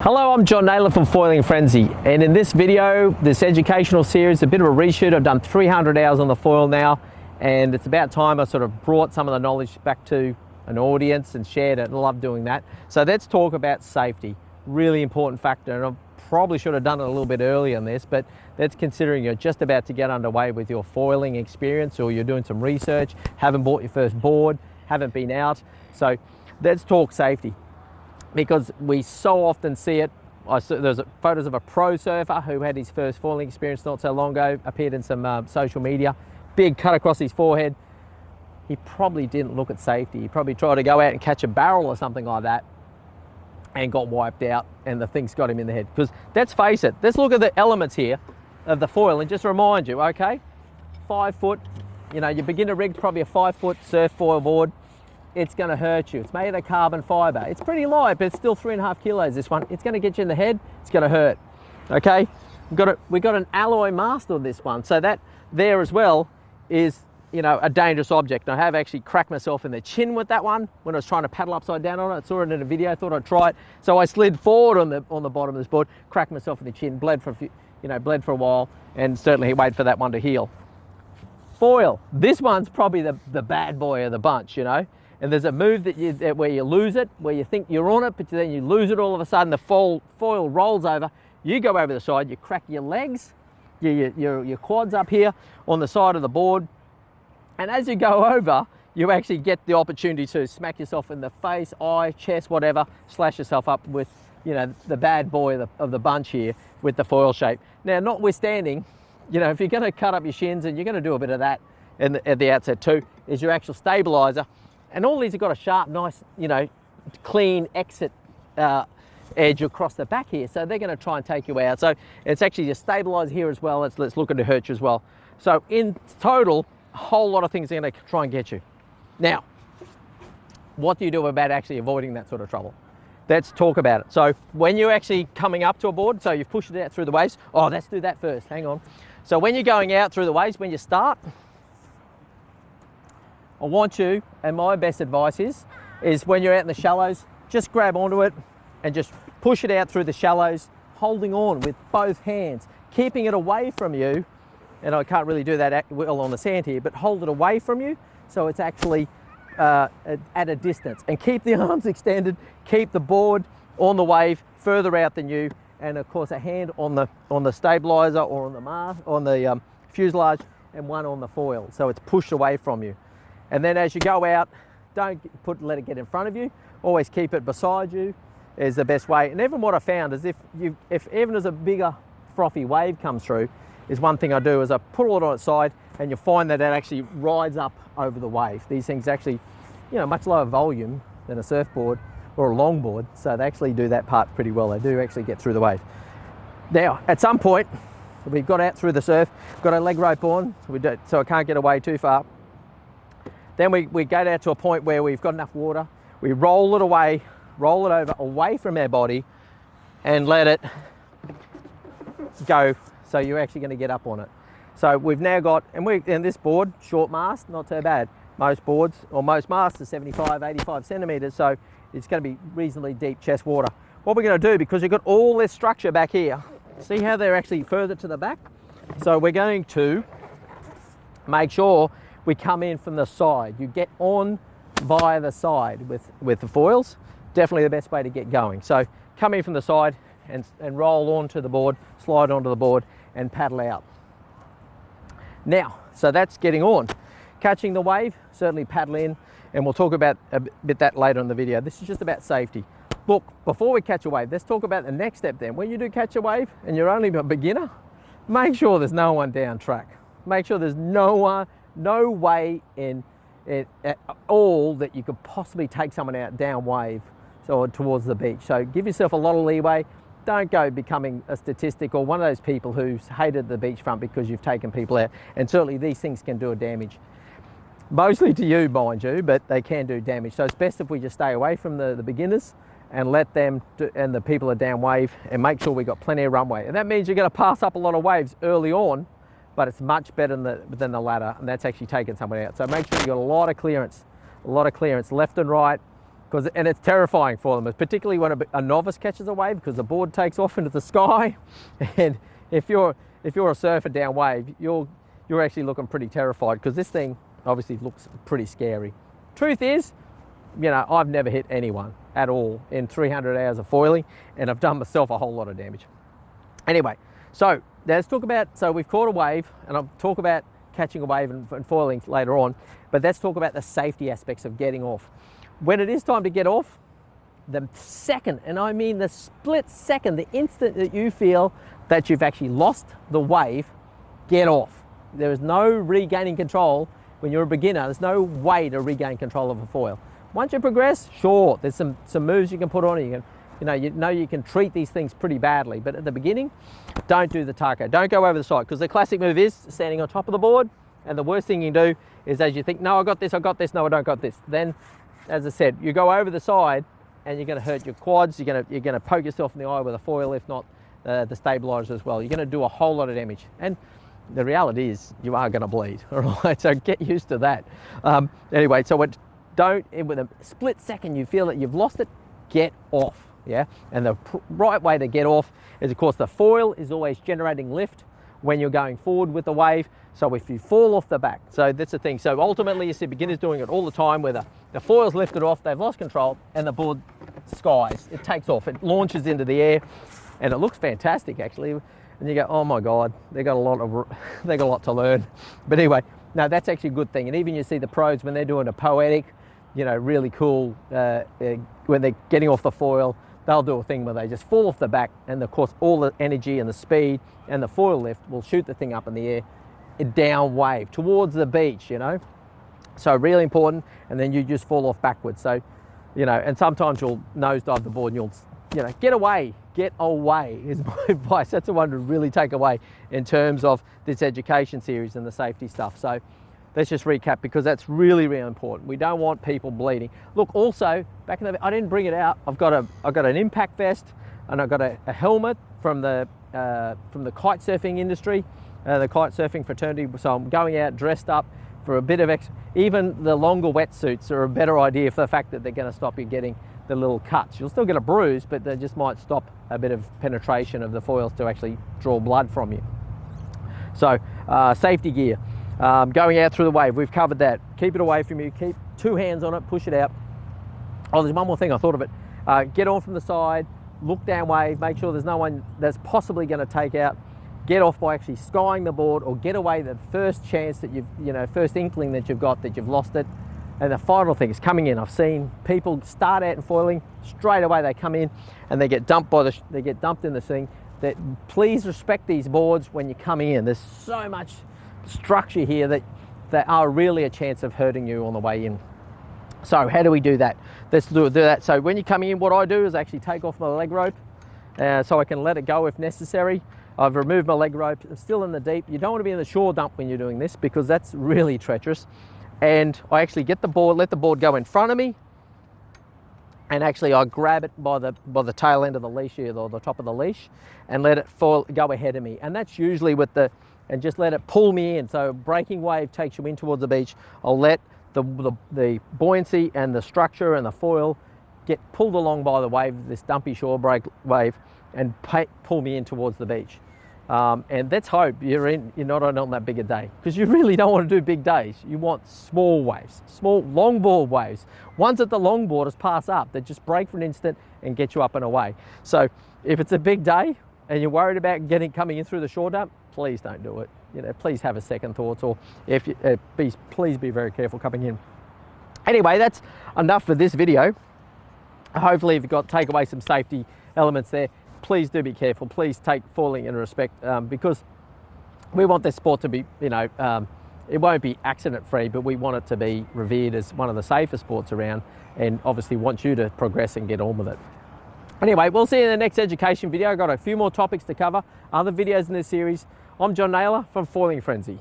Hello, I'm John Naylor from Foiling Frenzy, and in this video, this educational series, a bit of a reshoot. I've done 300 hours on the foil now, and it's about time I sort of brought some of the knowledge back to an audience and shared it. I love doing that. So let's talk about safety. Really important factor, and I probably should have done it a little bit earlier in this, but that's considering you're just about to get underway with your foiling experience, or you're doing some research, haven't bought your first board, haven't been out. So let's talk safety, because we so often see it. There's photos of a pro surfer who had his first foiling experience not so long ago, appeared in some social media, big cut across his forehead. He probably didn't look at safety. He probably tried to go out and catch a barrel or something like that and got wiped out, and the thing's got him in the head. Because let's face it, let's look at the elements here of the foil and just remind you, okay, 5 foot, your beginner rig's probably a 5 foot surf foil board. It's going to hurt you. It's made of carbon fiber. It's pretty light, but it's still 3.5 kilos, this one. It's going to get you in the head. It's going to hurt. Okay, we got an alloy mast on this one, so that there as well is a dangerous object. And I have actually cracked myself in the chin with that one when I was trying to paddle upside down on it. I saw it in a video, thought I'd try it, so I slid forward on the bottom of this board, cracked myself in the chin, bled for a while, and certainly wait for that one to heal. Foil, this one's probably the bad boy of the bunch, And there's a move where you lose it, where you think you're on it, but then you lose it all of a sudden. The foil rolls over. You go over the side. You crack your legs, your quads up here on the side of the board, and as you go over, you actually get the opportunity to smack yourself in the face, eye, chest, whatever, slash yourself up with the bad boy of the bunch here with the foil shape. Now, notwithstanding, if you're going to cut up your shins, and you're going to do a bit of that at the outset too, is your actual stabilizer. And all these have got a sharp, nice, clean exit edge across the back here. So they're going to try and take you out. So it's actually your stabilizer here as well. It's looking to hurt you as well. So in total, a whole lot of things are going to try and get you. Now, what do you do about actually avoiding that sort of trouble? Let's talk about it. So when you're actually coming up to a board, so you've pushed it out through the waist. Oh, let's do that first. Hang on. So when you're going out through the waist, when you start, I want you, and my best advice is when you're out in the shallows, just grab onto it and just push it out through the shallows, holding on with both hands, keeping it away from you. And I can't really do that well on the sand here, but hold it away from you so it's actually at a distance. And keep the arms extended, keep the board on the wave further out than you, and of course a hand on the stabilizer or on the mast, on the fuselage, and one on the foil, so it's pushed away from you. And then as you go out, don't let it get in front of you. Always keep it beside you is the best way. And even what I found is if even as a bigger frothy wave comes through, is one thing I do is I put it on its side, and you'll find that it actually rides up over the wave. These things actually, much lower volume than a surfboard or a longboard, so they actually do that part pretty well. They do actually get through the wave. Now, at some point, we've got out through the surf, got a leg rope on, so I can't get away too far. Then we go down to a point where we've got enough water. We roll it away, roll it over away from our body, and let it go. So you're actually going to get up on it. So we've now got, and this board, short mast, not so bad. Most boards, or most masts are 75, 85 centimeters, so it's going to be reasonably deep chest water. What we're going to do, because you've got all this structure back here, see how they're actually further to the back? So we're going to make sure we come in from the side. You get on via the side with the foils. Definitely the best way to get going. So come in from the side and roll onto the board, slide onto the board, and paddle out. Now, so that's getting on. Catching the wave, certainly paddle in, and we'll talk about a bit that later in the video. This is just about safety. Look, before we catch a wave, let's talk about the next step then. When you do catch a wave and you're only a beginner, make sure there's no one down track. Make sure there's no way in at all that you could possibly take someone out down wave or towards the beach. So give yourself a lot of leeway. Don't go becoming a statistic or one of those people who's hated the beachfront because you've taken people out. And certainly these things can do a damage. Mostly to you, mind you, but they can do damage. So it's best if we just stay away from the beginners and let them and the people are down wave, and make sure we got plenty of runway. And that means you're going to pass up a lot of waves early on, but it's much better than the ladder, and that's actually taking someone out. So make sure you've got a lot of clearance left and right, and it's terrifying for them, particularly when a novice catches a wave, because the board takes off into the sky. And if you're a surfer downwave, you're actually looking pretty terrified, because this thing obviously looks pretty scary. Truth is, you know, I've never hit anyone at all in 300 hours of foiling, and I've done myself a whole lot of damage. Anyway, so let's talk about, so we've caught a wave, and I'll talk about catching a wave and foiling later on, but let's talk about the safety aspects of getting off. When it is time to get off, the second, and I mean the split second, the instant that you feel that you've actually lost the wave, get off. There is no regaining control. When you're a beginner, there's no way to regain control of a foil. Once you progress, sure, there's some moves you can put on it. You know you can treat these things pretty badly, but at the beginning, don't do the taco. Don't go over the side, because the classic move is standing on top of the board, and the worst thing you can do is, as you think, no, I got this, no, I don't got this. Then, as I said, you go over the side, and you're going to hurt your quads. You're going to poke yourself in the eye with a foil, if not the stabilizer as well. You're going to do a whole lot of damage, and the reality is you are going to bleed. All right, so get used to that. Anyway, so with a split second you feel that you've lost it, get off. Yeah, and the right way to get off is, of course, the foil is always generating lift when you're going forward with the wave. So if you fall off the back, so that's the thing. So ultimately, you see beginners doing it all the time, where the foil's lifted off, they've lost control, and the board skies. It takes off, it launches into the air, and it looks fantastic actually. And you go, oh my God, they got a lot to learn. But anyway, no, that's actually a good thing. And even you see the pros when they're doing a poetic, you know, really cool, when they're getting off the foil, they'll do a thing where they just fall off the back, and of course all the energy and the speed and the foil lift will shoot the thing up in the air, down wave towards the beach, you know. So really important, and then you just fall off backwards. So, you know, and sometimes you'll nosedive the board and you'll, you know, get away is my advice. That's the one to really take away in terms of this education series and the safety stuff. So let's just recap, because that's really, really important. We don't want people bleeding. Look, also, back in the, I didn't bring it out. I've got an impact vest, and I've got a helmet from the kite surfing industry, the kite surfing fraternity. So I'm going out dressed up for a bit of even the longer wetsuits are a better idea for the fact that they're going to stop you getting the little cuts. You'll still get a bruise, but they just might stop a bit of penetration of the foils to actually draw blood from you. So safety gear. Going out through the wave, we've covered that. Keep it away from you, keep 2 hands on it, push it out. Oh, there's one more thing, I thought of it. Get on from the side, look down wave, make sure there's no one that's possibly going to take out. Get off by actually skying the board, or get away the first chance that first inkling that you've got that you've lost it. And the final thing is coming in. I've seen people start out in foiling, straight away they come in and they get dumped in the thing. That please respect these boards when you're coming in. There's so much structure here that are really a chance of hurting you on the way in. So how do we do that? Let's do that. So when you're coming in, what I do is actually take off my leg rope so I can let it go if necessary. I've removed my leg rope. I'm still in the deep. You don't want to be in the shore dump when you're doing this, because that's really treacherous. And I actually get the board, let the board go in front of me, and actually I grab it by the tail end of the leash here, or the top of the leash, and let it go ahead of me. And that's usually and just let it pull me in. So a breaking wave takes you in towards the beach. I'll let the buoyancy and the structure and the foil get pulled along by the wave, this dumpy shore break wave, and pull me in towards the beach. And let's hope you're not on that bigger day, because you really don't want to do big days. You want small waves, small longboard waves, ones that the longboarders pass up that just break for an instant and get you up and away. So if it's a big day and you're worried about coming in through the shore dump, please don't do it. You know, please have a second thoughts, or please be very careful coming in. Anyway, that's enough for this video. Hopefully you've take away some safety elements there. Please do be careful. Please take foiling in respect, because we want this sport to be, it won't be accident free, but we want it to be revered as one of the safest sports around, and obviously want you to progress and get on with it. Anyway, we'll see you in the next education video. I've got a few more topics to cover, other videos in this series. I'm John Naylor from Foiling Frenzy.